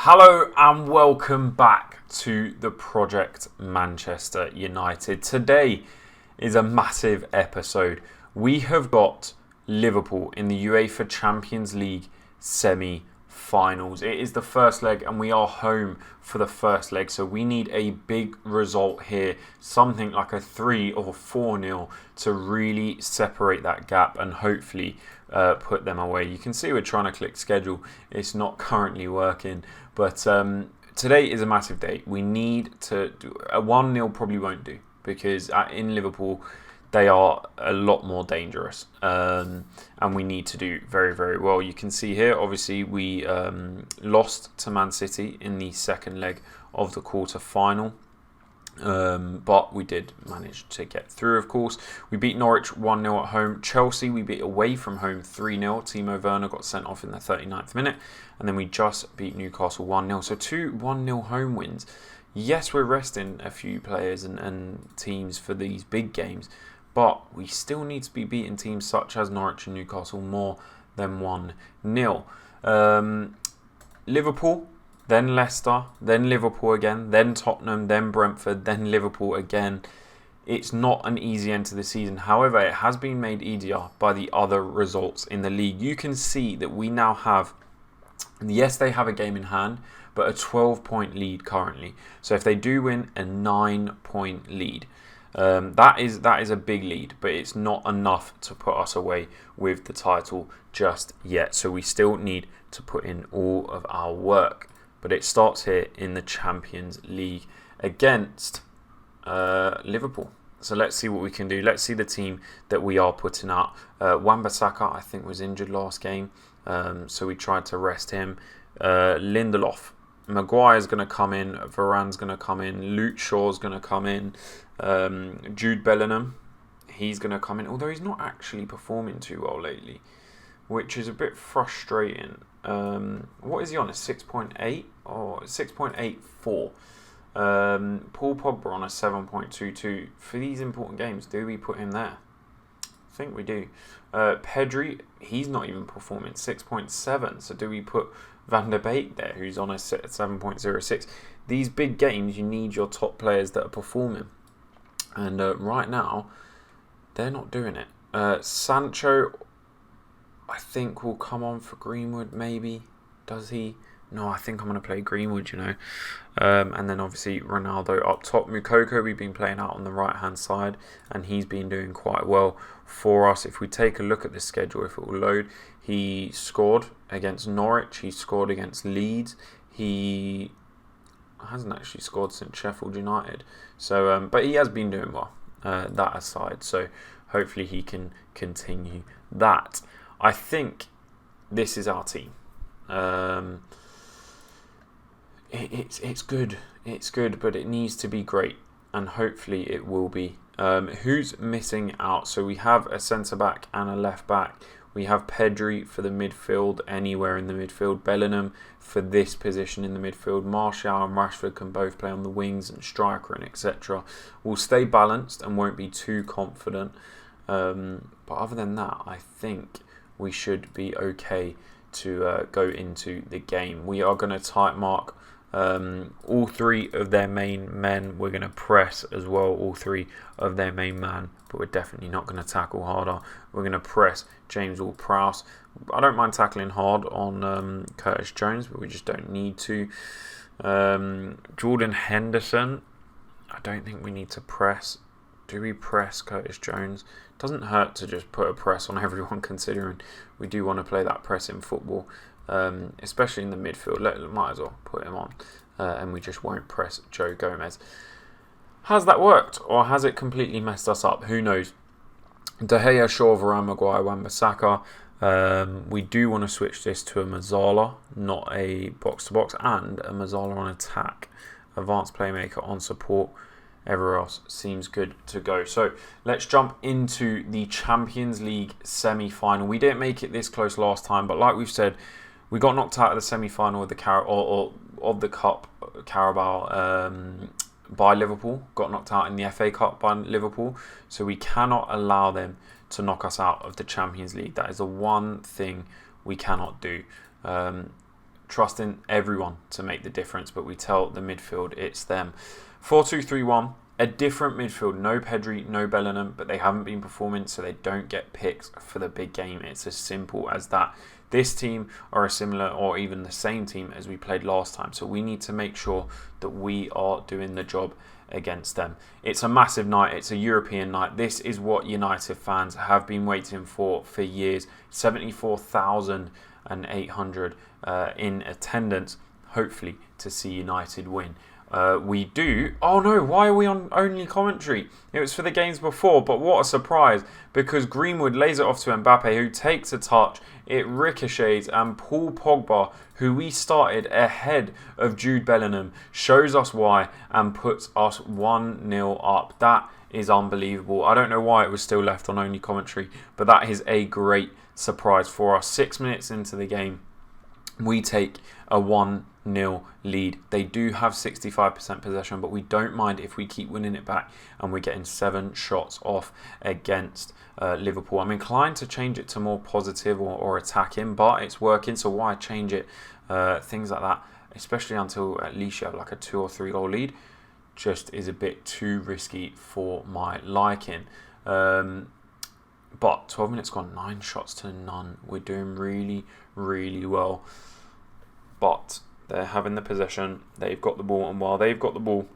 Hello and welcome back to the Project Manchester United. Today is a massive episode. We have got Liverpool in the UEFA Champions League semi-finals. It is the first leg and we are home for the first leg. So we need a big result here. Something like a 3 or 4-0 to really separate that gap and hopefully put them away. You can see we're trying to click schedule. It's not currently working. But today is a massive day. We need to do a 1-0 probably won't do because in Liverpool they are a lot more dangerous and we need to do very, very well. You can see here, obviously, we lost to Man City in the second leg of the quarter-final. But we did manage to get through, of course. We beat Norwich 1-0 at home. Chelsea, we beat away from home 3-0. Timo Werner got sent off in the 39th minute. And then we just beat Newcastle 1-0. So 2 1-0 home wins. Yes, we're resting a few players and teams for these big games. But we still need to be beating teams such as Norwich and Newcastle more than 1-0. Liverpool, then Leicester, then Liverpool again, then Tottenham, then Brentford, then Liverpool again. It's not an easy end to the season. However, it has been made easier by the other results in the league. You can see that we now have, yes, they have a game in hand, but a 12-point lead currently. So if they do win, a 9-point lead. That is a big lead, but it's not enough to put us away with the title just yet. So we still need to put in all of our work. But it starts here in the Champions League against Liverpool. So let's see what we can do. Let's see the team that we are putting out. Wan-Bissaka, I think, was injured last game. So we tried to rest him. Lindelof. Maguire's going to come in. Varane's going to come in. Luke Shaw's going to come in. Jude Bellingham, he's going to come in. Although he's not actually performing too well lately, which is a bit frustrating. What is he on? A 6.8 or 6.84? Paul Pogba on a 7.22. For these important games, do we put him there? I think we do. Pedri, he's not even performing. 6.7. So do we put Van der Beek there, who's on a 7.06? These big games, you need your top players that are performing. And right now, they're not doing it. Sancho, I think, will come on for Greenwood, maybe. Does he? No, I think I'm going to play Greenwood, you know. And then, obviously, Ronaldo up top. Moukoko, we've been playing out on the right-hand side, and he's been doing quite well for us. If we take a look at the schedule, if it will load, he scored against Norwich. He scored against Leeds. He hasn't actually scored since Sheffield United. So, but he has been doing well, that aside. So, hopefully, he can continue that. I think this is our team. It's good. It's good, but it needs to be great, and hopefully it will be. Who's missing out? So we have a centre back and a left back. We have Pedri for the midfield, anywhere in the midfield. Bellingham for this position in the midfield. Martial and Rashford can both play on the wings and striker and etc. We'll stay balanced and won't be too confident. But other than that, I think we should be okay to go into the game. We are going to tight mark all 3 of their main men. We're going to press as well, all 3 of their main man, but we're definitely not going to tackle harder. We're going to press James Ward-Prowse. I don't mind tackling hard on Curtis Jones, but we just don't need to. Jordan Henderson, I don't think we need to press. Do we press Curtis Jones? Doesn't hurt to just put a press on everyone, considering we do want to play that press in football, especially in the midfield. Might as well put him on, and we just won't press Joe Gomez. Has that worked, or has it completely messed us up? Who knows? De Gea, Shaw, Varane, Maguire, Wan-Bissaka. We do want to switch this to a Mazzala, not a box-to-box, and a Mazzala on attack. Advanced playmaker on support. Everywhere else seems good to go. So let's jump into the Champions League semi-final. We didn't make it this close last time, but like we've said, we got knocked out of the semi-final of the of the Cup Carabao by Liverpool. Got knocked out in the FA Cup by Liverpool. So we cannot allow them to knock us out of the Champions League. That is the one thing we cannot do. trusting everyone to make the difference, but we tell the midfield it's them. 4-2-3-1, a different midfield. No Pedri, no Bellingham, but they haven't been performing, so they don't get picked for the big game. It's as simple as that. This team are a similar or even the same team as we played last time, so we need to make sure that we are doing the job against them. It's a massive night. It's a European night. This is what United fans have been waiting for years. 74,800 in attendance, hopefully to see United win. We do. Oh no, why are we on only commentary? It was for the games before, but what a surprise, because Greenwood lays it off to Mbappe, who takes a touch, it ricochets, and Paul Pogba, who we started ahead of Jude Bellingham, shows us why and puts us 1-0 up. That is unbelievable. I don't know why it was still left on only commentary, but that is a great surprise for us. 6 minutes into the game, we take a 1-0 lead. They do have 65% possession, but we don't mind if we keep winning it back, and we're getting 7 shots off against Liverpool. I'm inclined to change it to more positive or attacking, but it's working, so why change it? Things like that, especially until at least you have like a 2 or 3 goal lead, just is a bit too risky for my liking. But 12 minutes gone, 9 shots to none. We're doing really, really well. But they're having the possession. They've got the ball. And while they've got the ball,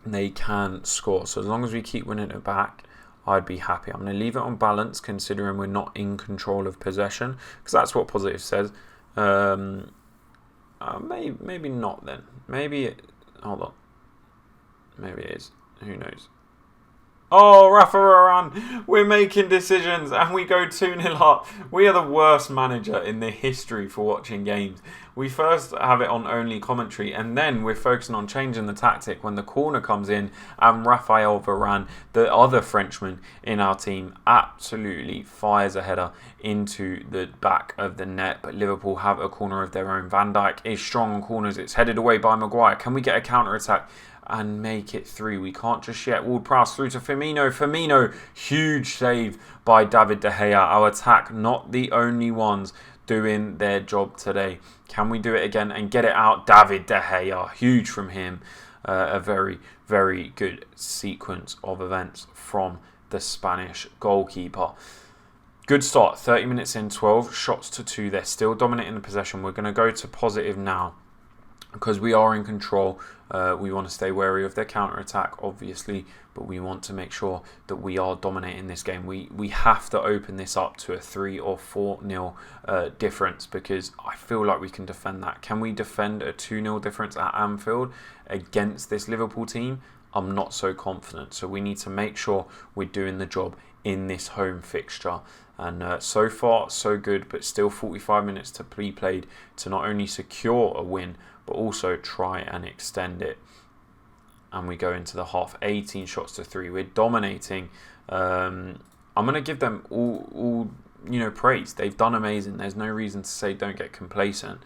they can score. So as long as we keep winning it back, I'd be happy. I'm going to leave it on balance, considering we're not in control of possession, because that's what positive says. Maybe not then. Hold on. Maybe it is. Who knows? Oh, Rafa Varane, we're making decisions and we go 2-0 up. We are the worst manager in the history for watching games. We first have it on only commentary, and then we're focusing on changing the tactic when the corner comes in and Raphael Varane, the other Frenchman in our team, absolutely fires a header into the back of the net. But Liverpool have a corner of their own. Van Dijk is strong on corners. It's headed away by Maguire. Can we get a counter-attack and make it 3? We can't just yet. Ward-Prowse through to Firmino. Firmino, huge save by David De Gea. Our attack, not the only ones doing their job today. Can we do it again and get it out? David De Gea, huge from him. A very, very good sequence of events from the Spanish goalkeeper. Good start. 30 minutes in, 12 shots to 2. They're still dominating the possession. We're going to go to positive now, because we are in control. We want to stay wary of their counter-attack, obviously, but we want to make sure that we are dominating this game. We have to open this up to a 3 or 4-0 difference, because I feel like we can defend that. Can we defend a 2-0 difference at Anfield against this Liverpool team? I'm not so confident. So we need to make sure we're doing the job in this home fixture. And so far, so good, but still 45 minutes to be played to not only secure a win, but also try and extend it. And we go into the half, 18 shots to 3. We're dominating. I'm going to give them all praise. They've done amazing. There's no reason to say don't get complacent.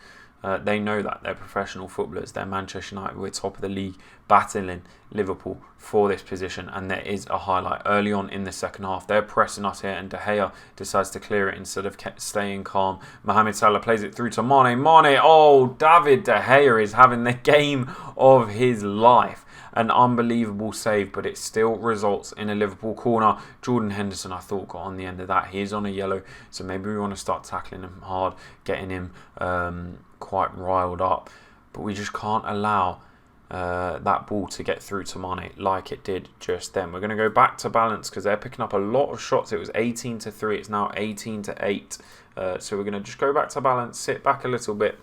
They know that. They're professional footballers. They're Manchester United. We're top of the league, battling Liverpool for this position. And there is a highlight early on in the second half. They're pressing us here, and De Gea decides to clear it instead of staying calm. Mohamed Salah plays it through to Mane. Oh, David De Gea is having the game of his life. An unbelievable save, but it still results in a Liverpool corner. Jordan Henderson, I thought, got on the end of that. He is on a yellow, so maybe we want to start tackling him hard, getting him quite riled up. But we just can't allow that ball to get through to Mane like it did just then. We're going to go back to balance, because they're picking up a lot of shots. It was 18 to 3. It's now 18 to 8. So we're going to just go back to balance, sit back a little bit,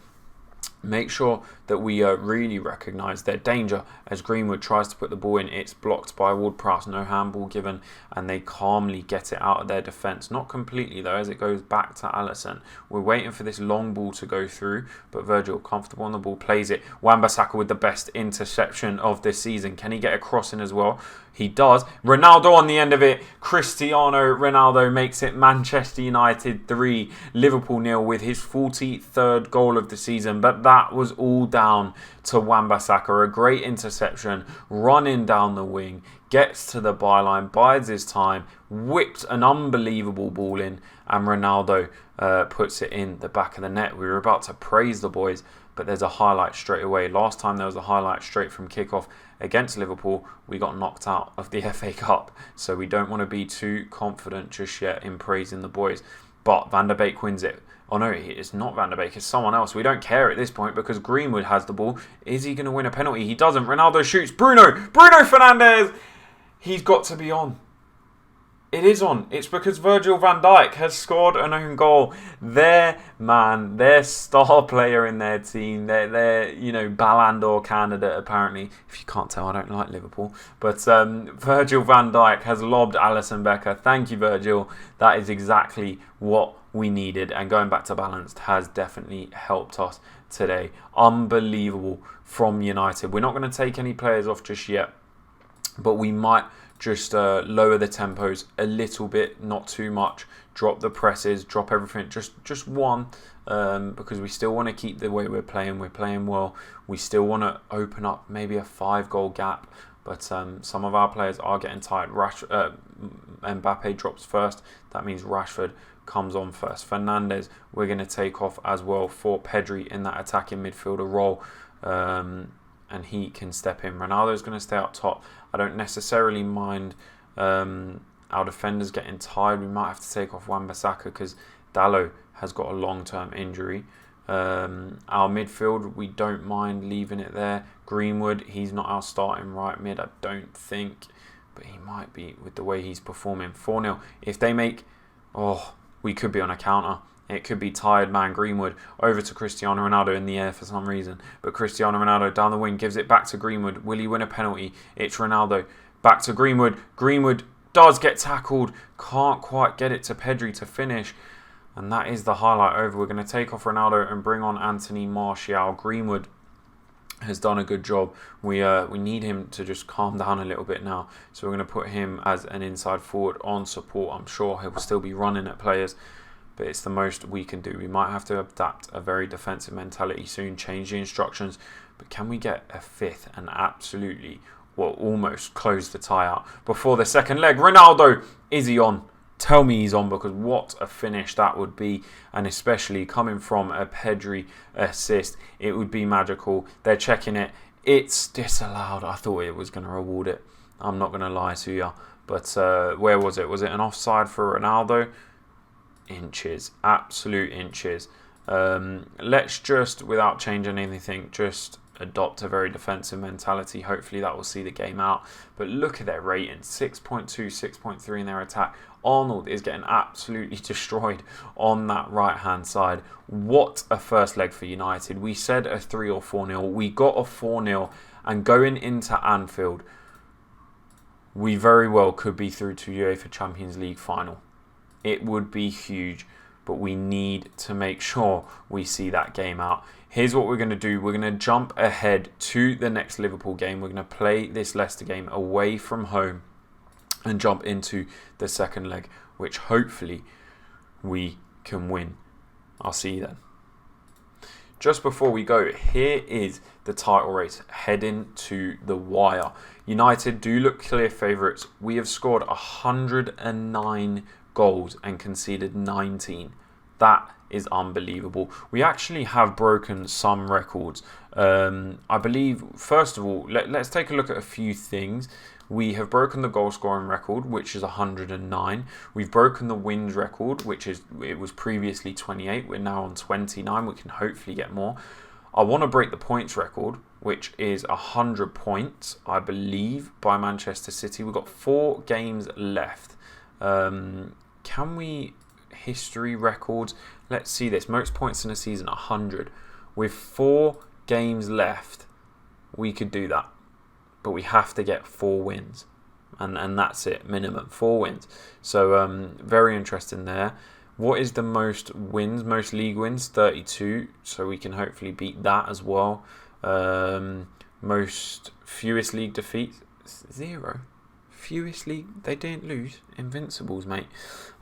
make sure that we really recognise their danger as Greenwood tries to put the ball in. It's blocked by Ward-Prowse, no handball given, and they calmly get it out of their defence. Not completely though, as it goes back to Alisson. We're waiting for this long ball to go through, but Virgil, comfortable on the ball, plays it. Wan-Bissaka with the best interception of this season. Can he get a cross in as well? He does. Ronaldo on the end of it. Cristiano Ronaldo makes it Manchester United 3, Liverpool 0 with his 43rd goal of the season. But that was all down to Wan-Bissaka. A great interception, running down the wing, gets to the byline, bides his time, whipped an unbelievable ball in, and Ronaldo puts it in the back of the net. We were about to praise the boys, but there's a highlight straight away. Last time there was a highlight straight from kickoff against Liverpool, we got knocked out of the FA Cup. So we don't want to be too confident just yet in praising the boys. But Van der Beek wins it. Oh no, it's not Van der Beek, it's someone else. We don't care at this point because Greenwood has the ball. Is he going to win a penalty? He doesn't. Ronaldo shoots. Bruno Fernandes! He's got to be on. It is on. It's because Virgil van Dijk has scored an own goal. Their man, their star player in their team, their Ballon d'Or candidate apparently. If you can't tell, I don't like Liverpool. But Virgil van Dijk has lobbed Alisson Becker. Thank you, Virgil. That is exactly what we needed. And going back to balanced has definitely helped us today. Unbelievable from United. We're not going to take any players off just yet, but we might just lower the tempos a little bit, not too much. Drop the presses, drop everything, just one, because we still want to keep the way we're playing. We're playing well. We still want to open up maybe a 5-goal gap, but some of our players are getting tired. Mbappe drops first. That means Rashford comes on first. Fernandes, we're going to take off as well for Pedri in that attacking midfielder role. And he can step in. Ronaldo's going to stay up top. I don't necessarily mind our defenders getting tired. We might have to take off Wan-Bissaka because Dalot has got a long-term injury. Our midfield, we don't mind leaving it there. Greenwood, he's not our starting right mid, I don't think. But he might be with the way he's performing. 4-0. If they make... we could be on a counter. It could be tired man Greenwood over to Cristiano Ronaldo in the air for some reason. But Cristiano Ronaldo down the wing gives it back to Greenwood. Will he win a penalty? It's Ronaldo. Back to Greenwood. Greenwood does get tackled. Can't quite get it to Pedri to finish. And that is the highlight over. We're going to take off Ronaldo and bring on Anthony Martial. Greenwood has done a good job. We need him to just calm down a little bit now. So we're going to put him as an inside forward on support. I'm sure he'll still be running at players, but it's the most we can do. We might have to adapt a very defensive mentality soon, change the instructions. But can we get a fifth and absolutely, almost close the tie out before the second leg? Ronaldo, is he on? Tell me he's on, because what a finish that would be. And especially coming from a Pedri assist, it would be magical. They're checking it. It's disallowed. I thought it was going to reward it. I'm not going to lie to you. But where was it? Was it an offside for Ronaldo? Inches, absolute inches. Let's just, without changing anything, just adopt a very defensive mentality. Hopefully that will see the game out. But look at their rating, 6.2, 6.3 in their attack. Arnold is getting absolutely destroyed on that right hand side. What a first leg for United. We said a 3 or 4-0. We got a 4-0, and going into Anfield, we very well could be through to UEFA Champions League final. It would be huge, but we need to make sure we see that game out. Here's what we're going to do. We're going to jump ahead to the next Liverpool game. We're going to play this Leicester game away from home and jump into the second leg, which hopefully we can win. I'll see you then. Just before we go, here is the title race heading to the wire. United do look clear favourites. We have scored 109 goals and conceded 19. That is unbelievable. We actually have broken some records. I believe, first of all, let's take a look at a few things. We have broken the goal scoring record, which is 109. We've broken the wins record, it was previously 28. We're now on 29. We can hopefully get more. I want to break the points record, which is 100 points, I believe, by Manchester City. We've got 4 games left. Can we history records? Let's see this. Most points in a season, 100. With 4 games left, we could do that. But we have to get 4 wins. And that's it, minimum. 4 wins. So very interesting there. What is the most wins? Most league wins, 32. So we can hopefully beat that as well. Fewest league defeats, 0. Fewest league, they didn't lose. Invincibles, mate.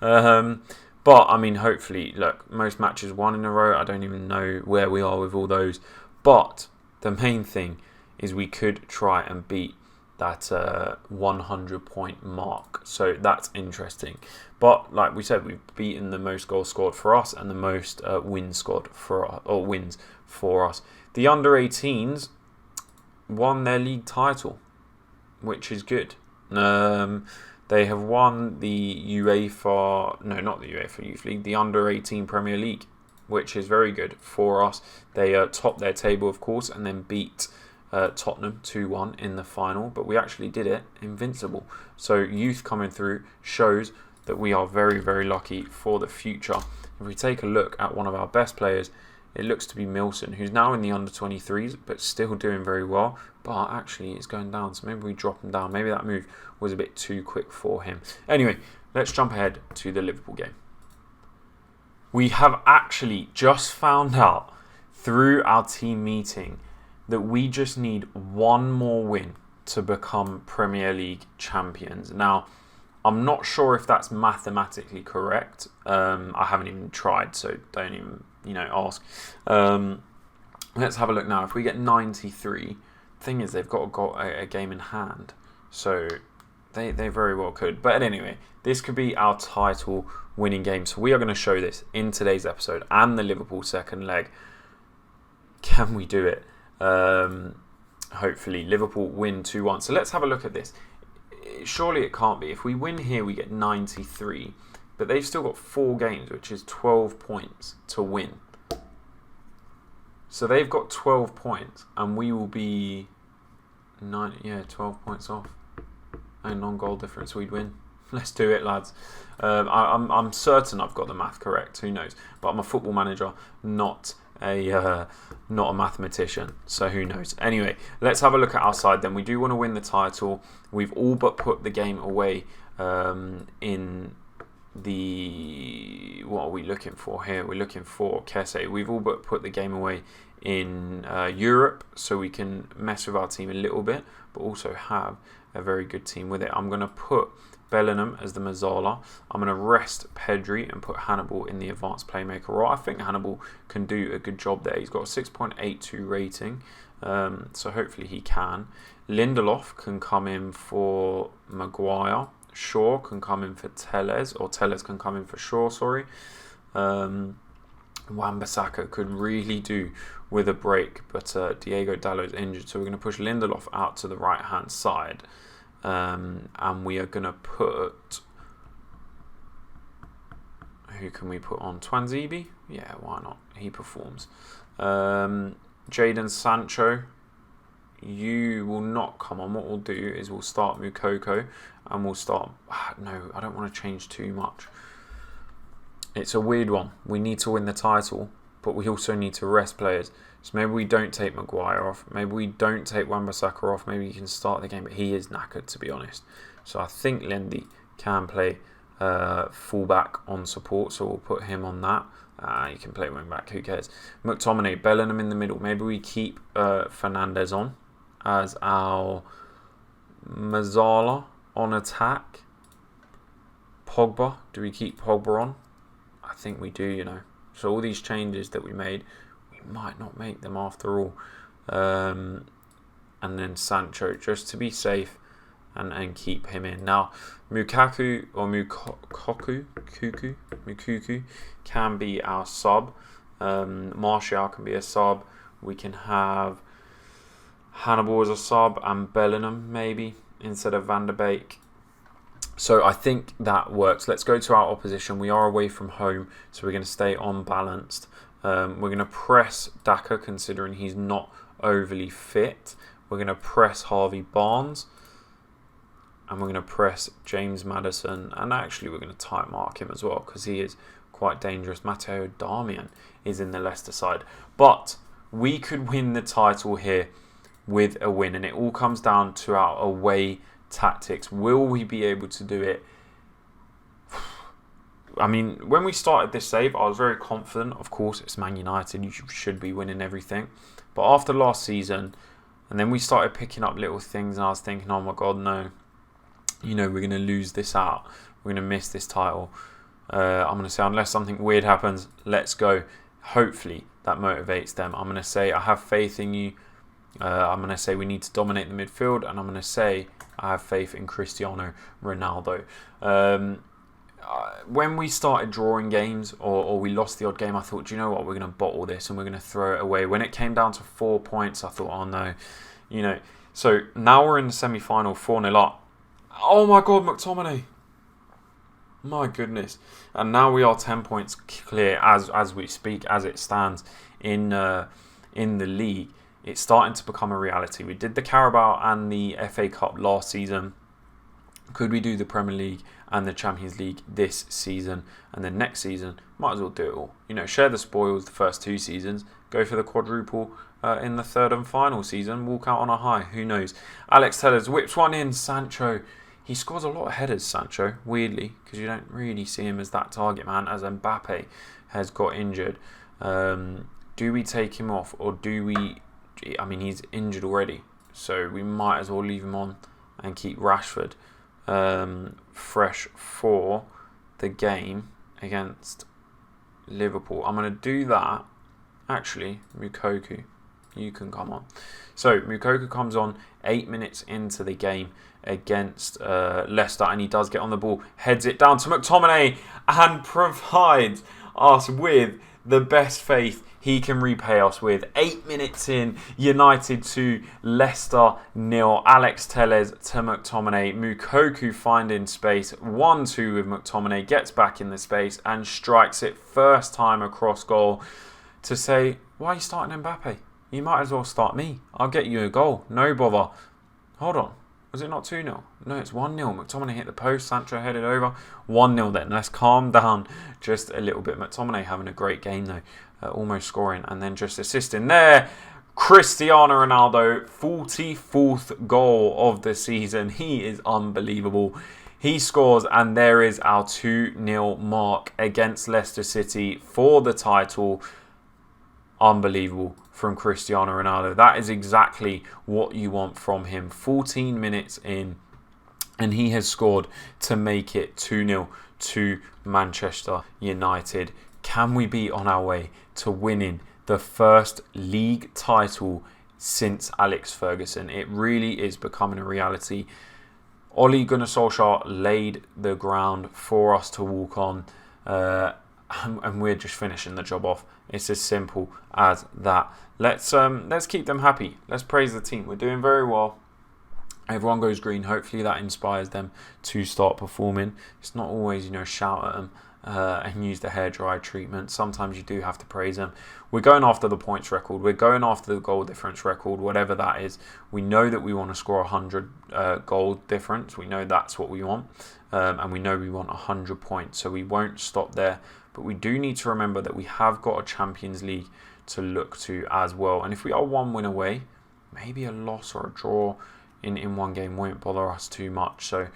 But, I mean, hopefully, look, most matches won in a row. I don't even know where we are with all those. But the main thing is we could try and beat that 100-point mark. So that's interesting. But like we said, we've beaten the most goals scored for us and the most wins for us. The under-18s won their league title, which is good. They have won the UEFA, no, not the UEFA Youth League, the Under-18 Premier League, which is very good for us. They topped their table, of course, and then beat Tottenham 2-1 in the final. But we actually did it invincible. So youth coming through shows that we are very, very lucky for the future. If we take a look at one of our best players, it looks to be Milson, who's now in the under-23s, but still doing very well. But actually, it's going down, so maybe we drop him down. Maybe that move was a bit too quick for him. Anyway, let's jump ahead to the Liverpool game. We have actually just found out through our team meeting that we just need one more win to become Premier League champions. Now, I'm not sure if that's mathematically correct. I haven't even tried, so don't even ask. Let's have a look now. If we get 93, the thing is they've got a game in hand, so they very well could. But anyway, this could be our title winning game. So we are going to show this in today's episode and the Liverpool second leg. Can we do it? Hopefully Liverpool win 2-1. So let's have a look at this. Surely it can't be. If we win here, we get 93. But they've still got 4 games, which is 12 points to win. So they've got 12 points, and we will be 12 points off. And non-goal difference, we'd win. Let's do it, lads. I'm certain I've got the math correct. Who knows? But I'm a football manager, not a mathematician. So who knows? Anyway, let's have a look at our side then. We do want to win the title. We've all but put the game away in the... What are we looking for here? We're looking for Kessie. We've all but put the game away in Europe, so we can mess with our team a little bit, but also have a very good team with it. I'm going to put Bellingham as the Mazzala. I'm going to rest Pedri and put Hannibal in the advanced playmaker role. I think Hannibal can do a good job there. He's got a 6.82 rating, so hopefully he can. Lindelof can come in for Maguire. Shaw can come in for Telles, or Telles can come in for Shaw, sorry. Wan-Bissaka could really do with a break, but Diego Dalot's injured, so we're going to push Lindelof out to the right-hand side. And we are going to put... Who can we put on? Twanzebe? Yeah, why not? He performs. Jadon Sancho. You will not come on. What we'll do is we'll start Moukoko and we'll start... No, I don't want to change too much. It's a weird one. We need to win the title, but we also need to rest players. So maybe we don't take Maguire off. Maybe we don't take Wan-Bissaka off. Maybe he can start the game, but he is knackered, to be honest. So I think Lindy can play fullback on support, so we'll put him on that. You can play wing back, who cares? McTominay, Bellingham in the middle. Maybe we keep Fernandes on as our Mazzala on attack. Pogba, do we keep Pogba on? I think we do, So all these changes that we made, we might not make them after all. And then Sancho, just to be safe and keep him in. Now, Mukaku or Mukuku can be our sub. Martial can be a sub. We can have Hannibal as a sub and Bellingham maybe instead of Van der Beek. So I think that works. Let's go to our opposition. We are away from home, so we're going to stay unbalanced. We're going to press Daka, considering he's not overly fit. We're going to press Harvey Barnes. And we're going to press James Maddison. And actually, we're going to tight mark him as well, because he is quite dangerous. Matteo Darmian is in the Leicester side. But we could win the title here with a win. And it all comes down to our away tactics. Will we be able to do it? I mean, when we started this save, I was very confident. Of course, it's Man United. You should be winning everything. But after last season, and then we started picking up little things, and I was thinking, oh my God, no. We're going to lose this out. We're going to miss this title. I'm going to say, unless something weird happens, let's go. Hopefully, that motivates them. I'm going to say I have faith in you. I'm going to say we need to dominate the midfield, and I'm going to say I have faith in Cristiano Ronaldo. When we started drawing games or we lost the odd game, I thought, do you know what, we're going to bottle this and we're going to throw it away. When it came down to 4 points, I thought, oh no, So now we're in the semi-final, 4-0 up. Oh my God, McTominay. My goodness. And now we are 10 points clear as we speak, as it stands in the league. It's starting to become a reality. We did the Carabao and the FA Cup last season. Could we do the Premier League and the Champions League this season? And then next season, might as well do it all. Share the spoils the first 2 seasons. Go for the quadruple in the third and final season. Walk out on a high. Who knows? Alex Telles whips one in. Sancho. He scores a lot of headers, Sancho, weirdly, because you don't really see him as that target man, as Mbappe has got injured. Do we take him off, or do we... I mean, he's injured already, so we might as well leave him on and keep Rashford fresh for the game against Liverpool. I'm going to do that. Actually, Moukoko, you can come on. So, Moukoko comes on 8 minutes into the game against Leicester, and he does get on the ball, heads it down to McTominay, and provides us with the best faith he can repay us with. 8 minutes in, United 2, Leicester 0. Alex Telles to McTominay. Moukoko finding space. 1-2 with McTominay. Gets back in the space and strikes it first time across goal to say, why are you starting Mbappe? You might as well start me. I'll get you a goal. No bother. Hold on. Was it not 2-0? No, it's 1-0. McTominay hit the post. Sancho headed over. 1-0 then. Let's calm down just a little bit. McTominay having a great game though. Almost scoring and then just assisting there. Cristiano Ronaldo, 44th goal of the season. He is unbelievable. He scores, and there is our 2-0 mark against Leicester City for the title. Unbelievable from Cristiano Ronaldo. That is exactly what you want from him. 14 minutes in, and he has scored to make it 2-0 to Manchester United. Can we be on our way to winning the first league title since Alex Ferguson? It really is becoming a reality. Ole Gunnar Solskjaer laid the ground for us to walk on, and we're just finishing the job off. It's as simple as that. Let's keep them happy. Let's praise the team. We're doing very well. Everyone goes green. Hopefully that inspires them to start performing. It's not always, shout at them and use the hairdryer treatment. Sometimes you do have to praise them. We're going after the points record. We're going after the goal difference record, whatever that is. We know that we want to score 100 goal difference. We know that's what we want. And we know we want 100 points. So we won't stop there. But we do need to remember that we have got a Champions League to look to as well. And if we are 1 win away, maybe a loss or a draw in one game won't bother us too much. So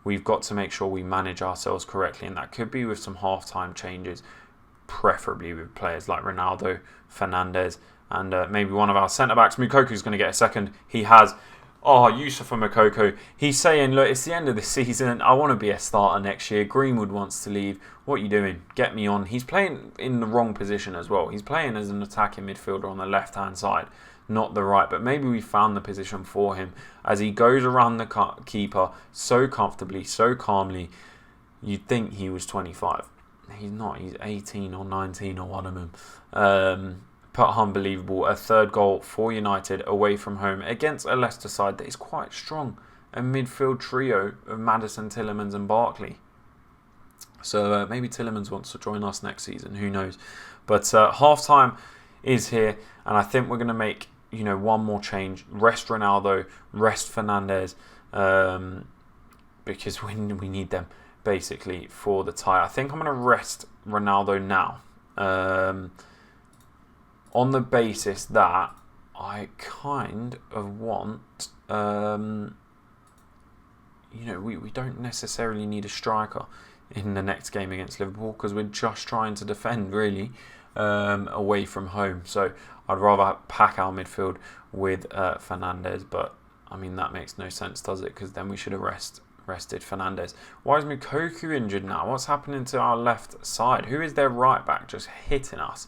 we've got to make sure we manage ourselves correctly. And that could be with some half-time changes, preferably with players like Ronaldo, Fernandes, and maybe one of our centre-backs. Moukoko's going to get a second. He has. Oh, Youssoufa Moukoko. He's saying, look, it's the end of the season. I want to be a starter next year. Greenwood wants to leave. What are you doing? Get me on. He's playing in the wrong position as well. He's playing as an attacking midfielder on the left-hand side, not the right. But maybe we found the position for him as he goes around the keeper so comfortably, so calmly. You'd think he was 25. He's not. He's 18 or 19 or one of them. But unbelievable. A third goal for United away from home against a Leicester side that is quite strong. A midfield trio of Maddison, Tielemans and Barkley. So maybe Tielemans wants to join us next season. Who knows? But half-time is here. And I think we're going to make one more change. Rest Ronaldo. Rest Fernandes. Because we need them basically for the tie. I think I'm going to rest Ronaldo now. On the basis that I kind of want, we don't necessarily need a striker in the next game against Liverpool because we're just trying to defend, really, away from home. So I'd rather pack our midfield with Fernandes, but, I mean, that makes no sense, does it? Because then we should have rested Fernandes. Why is Moukoko injured now? What's happening to our left side? Who is their right back just hitting us?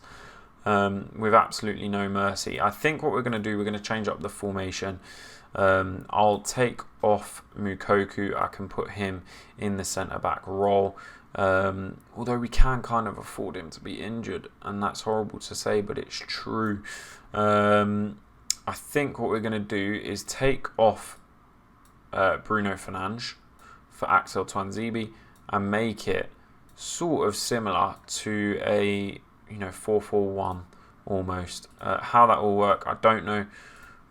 with absolutely no mercy. I think what we're going to do, we're going to change up the formation. I'll take off Moukoko. I can put him in the centre-back role. Although we can kind of afford him to be injured, and that's horrible to say, but it's true. I think what we're going to do is take off Bruno Fernandes for Axel Tuanzebe and make it sort of similar to a 4-4-1 almost. How that will work, I don't know,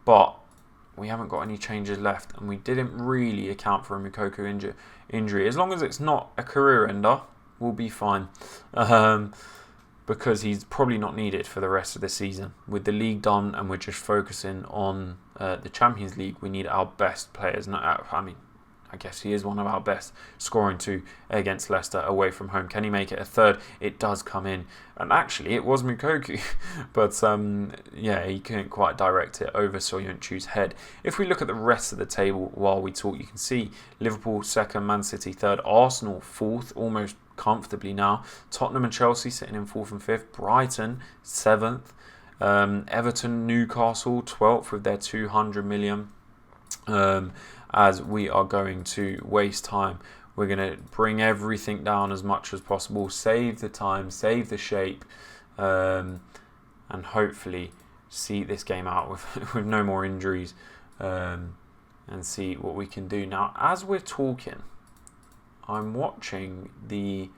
but we haven't got any changes left, and we didn't really account for a Moukoko injury. As long as it's not a career ender, we'll be fine. Because he's probably not needed for the rest of the season. With the league done and we're just focusing on the Champions League, we need our best players. I guess he is one of our best, scoring 2 against Leicester away from home. Can he make it a third? It does come in. And actually, it was Moukoko. But he couldn't quite direct it over Soyuncu's head. If we look at the rest of the table while we talk, you can see Liverpool 2nd, Man City 3rd, Arsenal 4th, almost comfortably now. Tottenham and Chelsea sitting in 4th and 5th. Brighton 7th. Everton, Newcastle 12th with their 200 million. As we are going to waste time, we're going to bring everything down as much as possible, save the time, save the shape, and hopefully see this game out with no more injuries, and see what we can do. Now, as we're talking, I'm watching the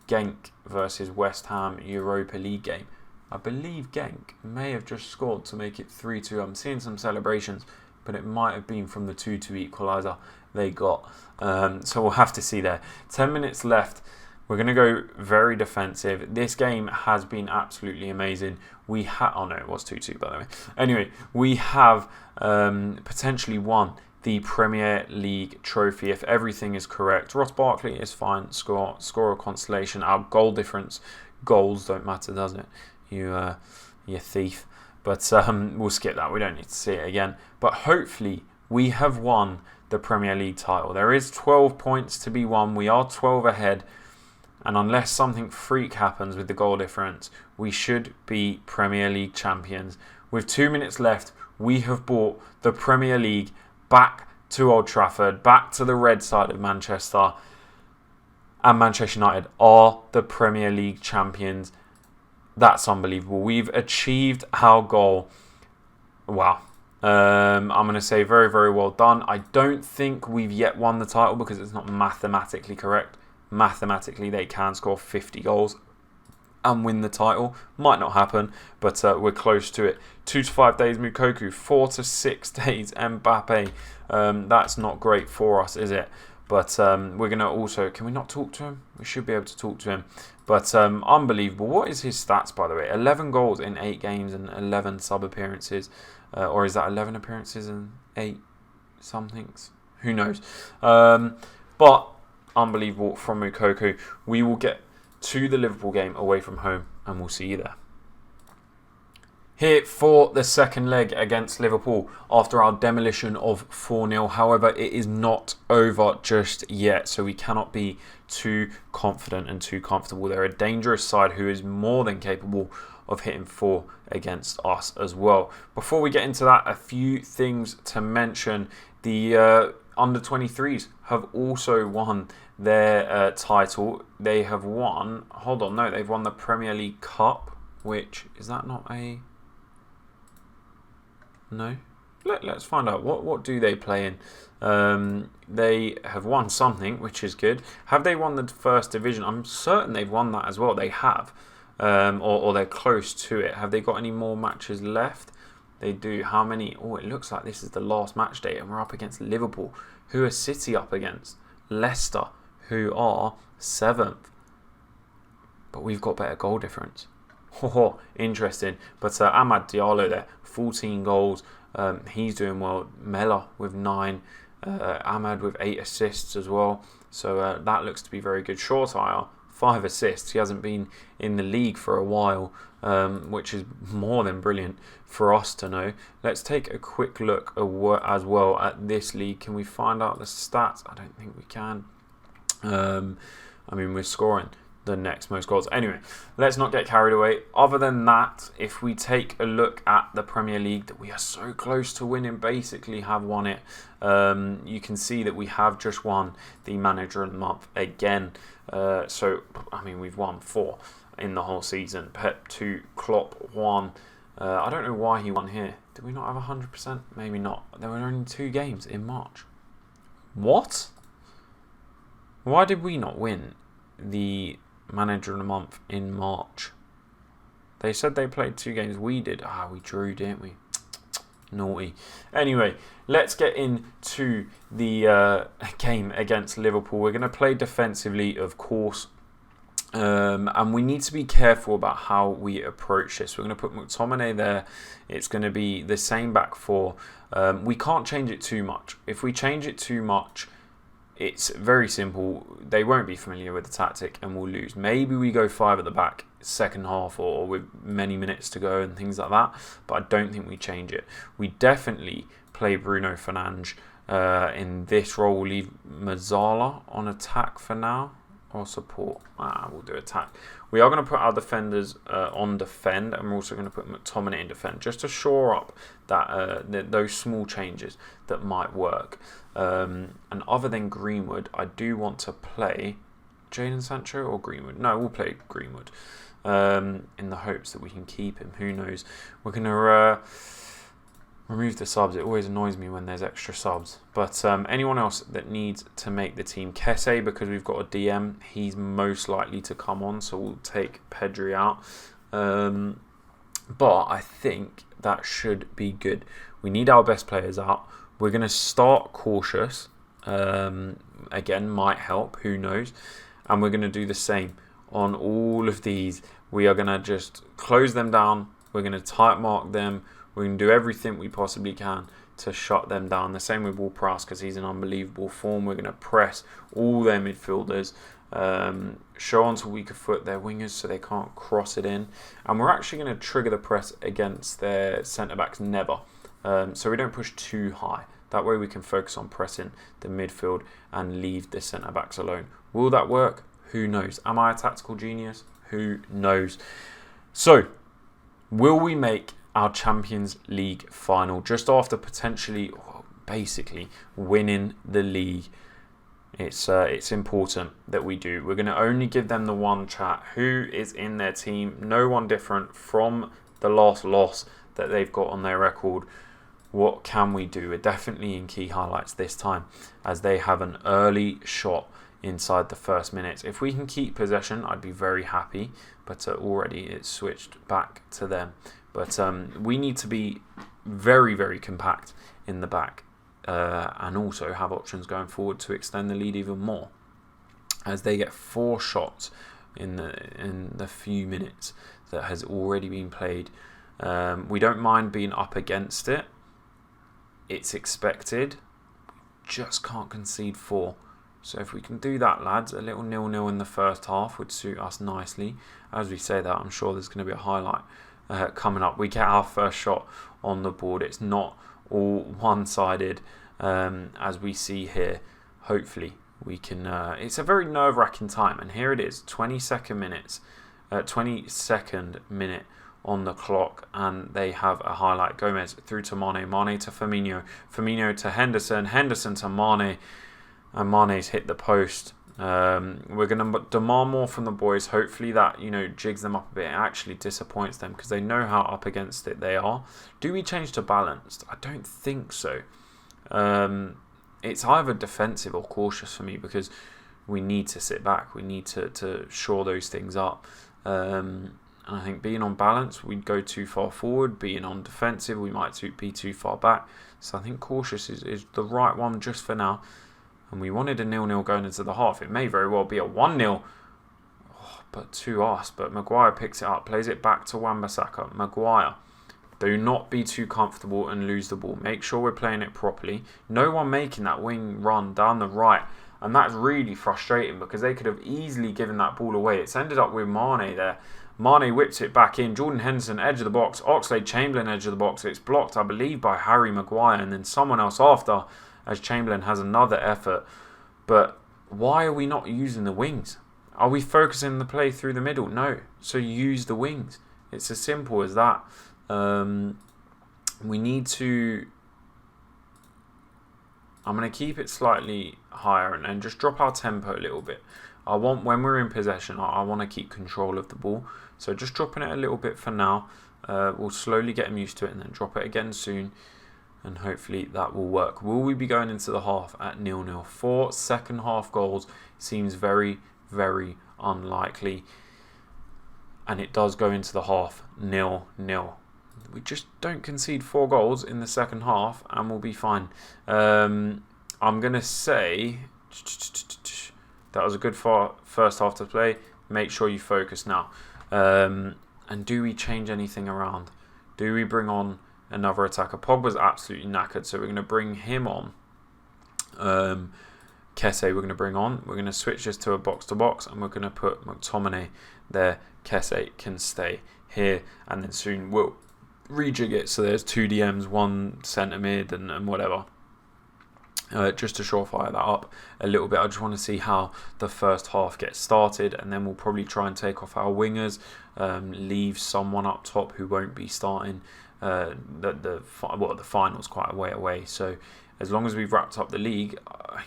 Genk versus West Ham Europa League game. I believe Genk may have just scored to make it 3-2. I'm seeing some celebrations, but it might have been from the 2-2 equaliser they got. So we'll have to see there. 10 minutes left. We're going to go very defensive. This game has been absolutely amazing. It was 2-2 by the way. Anyway, we have potentially won the Premier League trophy if everything is correct. Ross Barkley is fine. Score a consolation. Our goal difference. Goals don't matter, does it? You thief. But we'll skip that. We don't need to see it again. But hopefully we have won the Premier League title. There is 12 points to be won. We are 12 ahead. And unless something freak happens with the goal difference, we should be Premier League champions. With 2 minutes left, we have brought the Premier League back to Old Trafford, back to the red side of Manchester. And Manchester United are the Premier League champions. That's unbelievable. We've achieved our goal. Wow. I'm going to say very, very well done. I don't think we've yet won the title because it's not mathematically correct. Mathematically, they can score 50 goals and win the title. Might not happen, but we're close to it. 2 to 5 days Moukoko, 4 to 6 days Mbappe. That's not great for us, is it? But we're going to also... Can we not talk to him? We should be able to talk to him. But unbelievable. What is his stats, by the way? 11 goals in 8 games and 11 sub-appearances. Or is that 11 appearances and 8 somethings? Who knows? But unbelievable from Moukoko. We will get to the Liverpool game away from home and we'll see you there. Here for the second leg against Liverpool after our demolition of 4-0. However, it is not over just yet, so we cannot be too confident and too comfortable. They're a dangerous side who is more than capable of hitting 4 against us as well. Before we get into that, a few things to mention. The under-23s have also won their title. They have won... they've won the Premier League Cup, which... Is that not a... No? Let's find out. What do they play in? They have won something, which is good. Have they won the first division? I'm certain they've won that as well. They have. Or they're close to it. Have they got any more matches left? They do. How many? Oh, it looks like this is the last match day and we're up against Liverpool. Who are City up against? Leicester, who are 7th. But we've got better goal difference. Oh, interesting. But Amad Diallo there, 14 goals. He's doing well. Mela with 9. Amad with 8 assists as well. So that looks to be very good. Shortire, 5 assists. He hasn't been in the league for a while, which is more than brilliant for us to know. Let's take a quick look as well at this league. Can we find out the stats? I don't think we can. We're scoring the next most goals. Anyway, let's not get carried away. Other than that, if we take a look at the Premier League, that we are so close to winning, basically have won it. You can see that we have just won the Manager of the Month again. So, I mean, we've won 4 in the whole season. Pep 2, Klopp 1. I don't know why he won here. Did we not have 100%? Maybe not. There were only 2 games in March. What? Why did we not win the Manager of the Month in March? They said they played 2 games. We did. We drew, didn't we? Naughty. Anyway, let's get into the game against Liverpool. We're going to play defensively, of course. And we need to be careful about how we approach this. We're going to put McTominay there. It's going to be the same back 4. We can't change it too much. If we change it too much, it's very simple. They won't be familiar with the tactic and we'll lose. Maybe we go 5 at the back second half or with many minutes to go and things like that. But I don't think we change it. We definitely play Bruno Fernandes in this role. We'll leave Mazzala on attack for now. Or support. We'll do attack. We are going to put our defenders on defend, and we're also going to put McTominay in defend, just to shore up that those small changes that might work. And other than Greenwood, I do want to play Jadon Sancho or Greenwood. No, we'll play Greenwood in the hopes that we can keep him. Who knows? We're going to remove the subs. It always annoys me when there's extra subs. But anyone else that needs to make the team, Kesse, because we've got a DM, he's most likely to come on, so we'll take Pedri out. But I think that should be good. We need our best players out. We're going to start cautious. Again, might help, who knows. And we're going to do the same on all of these. We are going to just close them down. We're going to tight mark them. We're going to do everything we possibly can to shut them down. The same with Ward-Prowse because he's in unbelievable form. We're going to press all their midfielders, show onto weaker foot their wingers so they can't cross it in. And we're actually going to trigger the press against their centre-backs never. So we don't push too high. That way we can focus on pressing the midfield and leave the centre-backs alone. Will that work? Who knows? Am I a tactical genius? Who knows? So, will we make our Champions League final just after potentially, basically, winning the league? It's important that we do. We're going to only give them the one chat. Who is in their team? No one different from the last loss that they've got on their record. What can we do? We're definitely in key highlights this time as they have an early shot inside the first minutes. If we can keep possession, I'd be very happy. But already it's switched back to them. But we need to be very, very compact in the back and also have options going forward to extend the lead even more. As they get 4 shots in the few minutes that has already been played. We don't mind being up against it. It's expected. Just can't concede 4. So if we can do that, lads, a little 0-0 in the first half would suit us nicely. As we say that, I'm sure there's going to be a highlight coming up. We get our first shot on the board. It's not all one-sided as we see here. Hopefully we can. It's a very nerve-wracking time, and here it is, 22nd minute on the clock, and they have a highlight. Gomez through to Mane, Mane to Firmino, Firmino to Henderson, Henderson to Mane, and Mane's hit the post. We're going to demand more from the boys. Hopefully that, jigs them up a bit. It actually disappoints them because they know how up against it they are. Do we change to balanced? I don't think so. It's either defensive or cautious for me because we need to sit back. We need to shore those things up. And I think being on balance, we'd go too far forward. Being on defensive, we might be too far back. So I think cautious is the right one just for now. And we wanted a 0-0 going into the half. It may very well be a 1-0, but to us. But Maguire picks it up, plays it back to Wan-Bissaka. Maguire, do not be too comfortable and lose the ball. Make sure we're playing it properly. No one making that wing run down the right. And that's really frustrating because they could have easily given that ball away. It's ended up with Mane there. Mane whips it back in. Jordan Henderson, edge of the box. Oxlade-Chamberlain, edge of the box. It's blocked, I believe, by Harry Maguire. And then someone else after, as Chamberlain has another effort. But why are we not using the wings? Are we focusing the play through the middle? No. So use the wings. It's as simple as that. We need to... I'm going to keep it slightly higher and just drop our tempo a little bit. I want, when we're in possession, I want to keep control of the ball. So just dropping it a little bit for now. We'll slowly get them used to it and then drop it again soon. And hopefully that will work. Will we be going into the half at 0-0? 4 second half goals seems very, very unlikely. And it does go into the half 0-0. We just don't concede 4 goals in the second half and we'll be fine. I'm going to say that was a good first half to play. Make sure you focus now. And do we change anything around? Do we bring on another attacker? Pogba's absolutely knackered, so we're going to bring him on. Kesse we're going to bring on. We're going to switch this to a box-to-box and we're going to put McTominay there. Kesse can stay here and then soon we'll rejig it so there's 2 DMs, 1 centre mid and whatever. Just to surefire that up a little bit. I just want to see how the first half gets started and then we'll probably try and take off our wingers, leave someone up top who won't be starting. The final's quite a way away, so as long as we've wrapped up the league,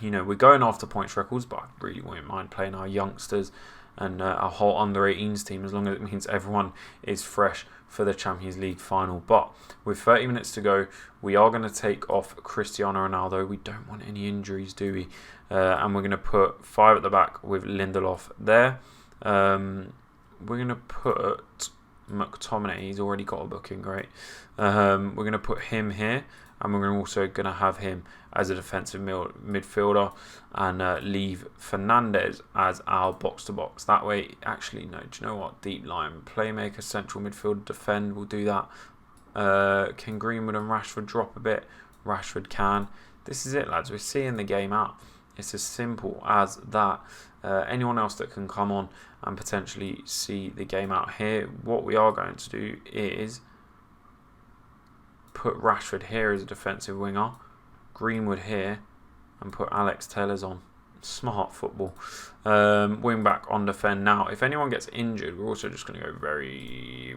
we're going after points records, but I really wouldn't mind playing our youngsters and our whole under-18s team as long as it means everyone is fresh for the Champions League final. But with 30 minutes to go, we are going to take off Cristiano Ronaldo. We don't want any injuries, do we? And we're going to put 5 at the back with Lindelof there. We're going to put McTominay. He's already got a booking, great. We're going to put him here. And we're also going to have him as a defensive midfielder and leave Fernandes as our box-to-box. That way, actually, no, do you know what? Deep line, playmaker, central midfielder, defend, we'll do that. Can Greenwood and Rashford drop a bit? Rashford can. This is it, lads. We're seeing the game out. It's as simple as that. Anyone else that can come on and potentially see the game out here, what we are going to do is put Rashford here as a defensive winger, Greenwood here, and put Alex Telles on. Smart football. Wing back on defend. Now, if anyone gets injured, we're also just going to go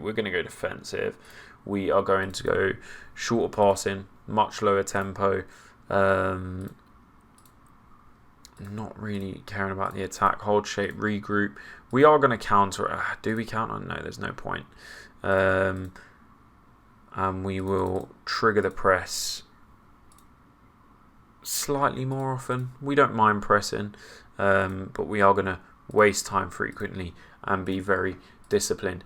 we're going to go defensive. We are going to go shorter passing, much lower tempo. Not really caring about the attack. Hold shape, regroup. We are going to counter. Do we counter? No, there's no point. And we will trigger the press slightly more often. We don't mind pressing, but we are going to waste time frequently and be very disciplined.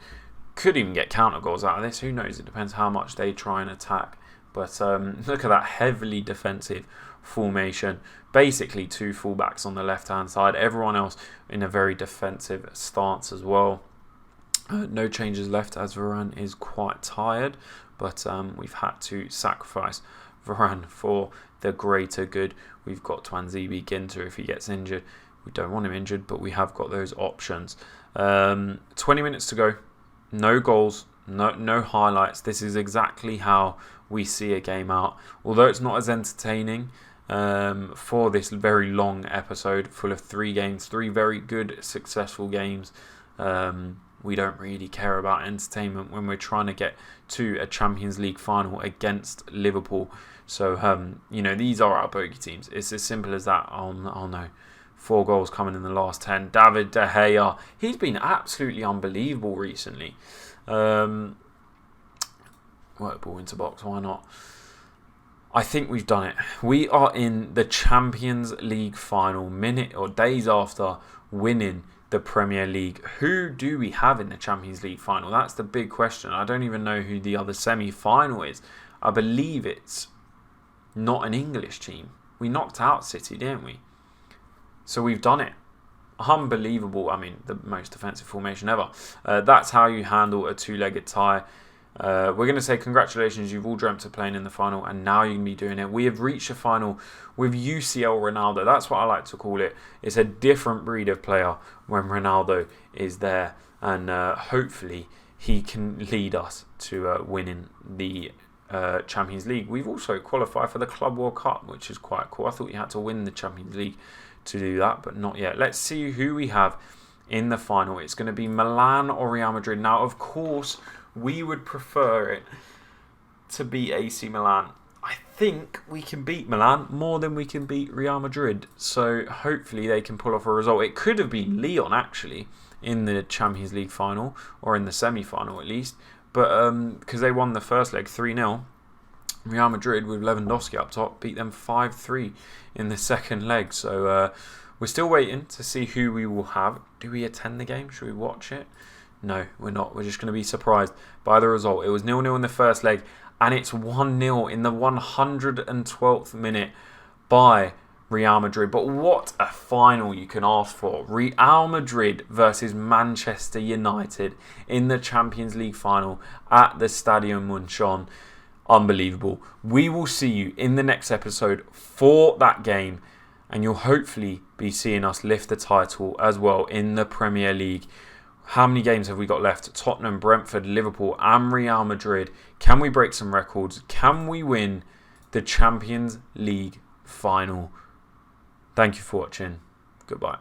Could even get counter goals out of this. Who knows? It depends how much they try and attack. But look at that heavily defensive formation. Basically 2 fullbacks on the left-hand side. Everyone else in a very defensive stance as well. No changes left as Varane is quite tired. But we've had to sacrifice Varane for the greater good. We've got Tuanzebe Ginter if he gets injured. We don't want him injured, but we have got those options. 20 minutes to go. No goals, no highlights. This is exactly how we see a game out. Although it's not as entertaining for this very long episode full of 3 games, 3 very good, successful games. We don't really care about entertainment when we're trying to get to a Champions League final against Liverpool. So, these are our bogey teams. It's as simple as that. Oh no. 4 goals coming in the last 10. David De Gea. He's been absolutely unbelievable recently. Work ball into box. Why not? I think we've done it. We are in the Champions League final minute or days after winning the Premier League. Who do we have in the Champions League final? That's the big question. I don't even know who the other semi-final is. I believe it's not an English team. We knocked out City, didn't we? So we've done it. Unbelievable. I mean, the most defensive formation ever. That's how you handle a 2-legged tie. We're going to say congratulations, you've all dreamt of playing in the final and now you can be doing it. We have reached a final with UCL Ronaldo. That's what I like to call it. It's a different breed of player when Ronaldo is there, and hopefully he can lead us to winning the Champions League. We've also qualified for the Club World Cup, which is quite cool. I thought you had to win the Champions League to do that, but not yet. Let's see who we have in the final. It's going to be Milan or Real Madrid. Now, of course, we would prefer it to beat AC Milan. I think we can beat Milan more than we can beat Real Madrid. So hopefully they can pull off a result. It could have been Lyon, actually, in the Champions League final, or in the semi-final at least. But because they won the first leg 3-0, Real Madrid with Lewandowski up top beat them 5-3 in the second leg. So we're still waiting to see who we will have. Do we attend the game? Should we watch it? No, we're not. We're just going to be surprised by the result. It was 0-0 in the first leg, and it's 1-0 in the 112th minute by Real Madrid. But what a final you can ask for. Real Madrid versus Manchester United in the Champions League final at the Stadium Munchon. Unbelievable. We will see you in the next episode for that game, and you'll hopefully be seeing us lift the title as well in the Premier League. How many games have we got left? Tottenham, Brentford, Liverpool and Real Madrid. Can we break some records? Can we win the Champions League final? Thank you for watching. Goodbye.